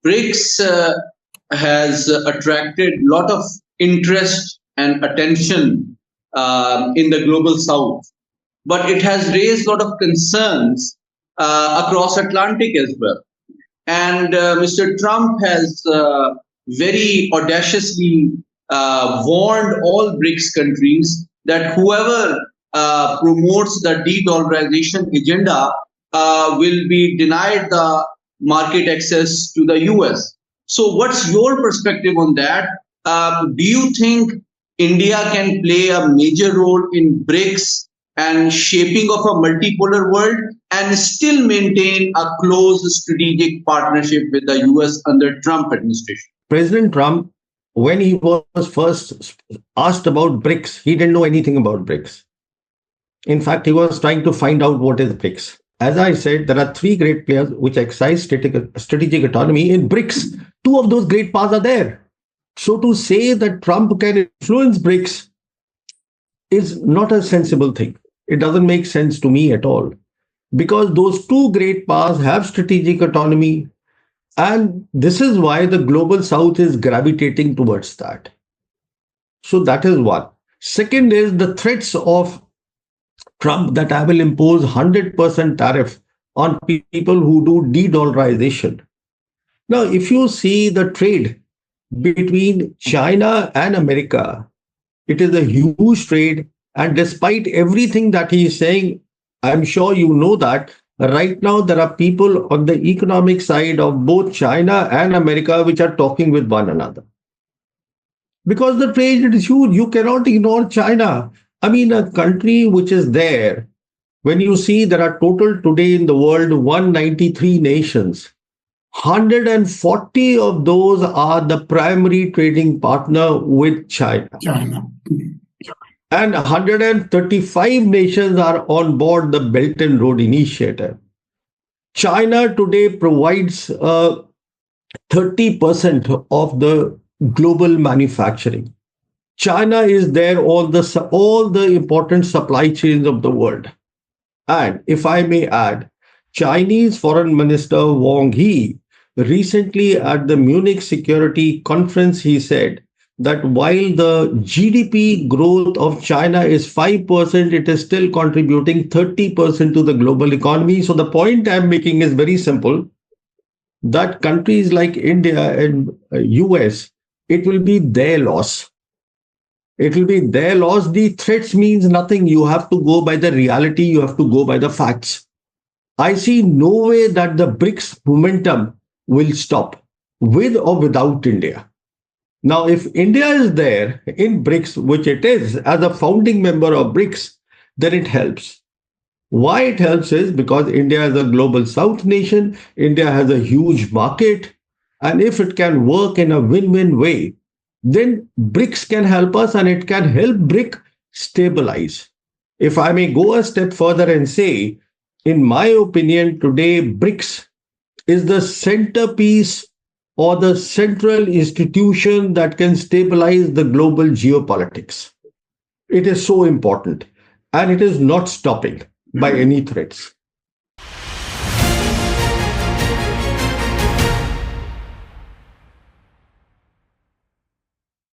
BRICS has attracted a lot of interest and attention in the global south, but it has raised a lot of concerns across Atlantic as well. And Mr. Trump has very audaciously warned all BRICS countries that whoever promotes the de-dollarization agenda will be denied the market access to the US. So what's your perspective on that? Do you think India can play a major role in BRICS and shaping of a multipolar world and still maintain a close strategic partnership with the US under Trump administration? President Trump, when he was first asked about BRICS, he didn't know anything about BRICS. In fact, he was trying to find out what is BRICS. As I said, there are three great players which exercise strategic autonomy in BRICS. Two of those great powers are there. So to say that Trump can influence BRICS is not a sensible thing. It doesn't make sense to me at all, because those two great powers have strategic autonomy, and this is why the global south is gravitating towards that. So that is one. Second is the threats of Trump that I will impose 100% tariff on people who do de-dollarization. Now, if you see the trade between China and America, it is a huge trade. And despite everything that he is saying, I'm sure you know that right now there are people on the economic side of both China and America which are talking with one another. Because the trade is huge. You cannot ignore China. I mean, a country which is there, when you see there are total today in the world 193 nations, 140 of those are the primary trading partner with China. And 135 nations are on board the Belt and Road Initiative. China today provides 30% of the global manufacturing. China is there all the important supply chains of the world. And if I may add, Chinese Foreign Minister Wang Yi recently at the Munich Security Conference, he said that while the GDP growth of China is 5%, it is still contributing 30% to the global economy. So the point I'm making is very simple, that countries like India and US, it will be their loss. It will be their loss. The threats means nothing. You have to go by the reality. You have to go by the facts. I see no way that the BRICS momentum will stop with or without India. Now, if India is there in BRICS, which it is as a founding member of BRICS, then it helps. Why it helps is because India is a global south nation. India has a huge market. And if it can work in a win-win way, then BRICS can help us and it can help BRIC stabilize. If I may go a step further and say, in my opinion, today BRICS is the centerpiece or the central institution that can stabilize the global geopolitics. It is so important and it is not stopping by any threats.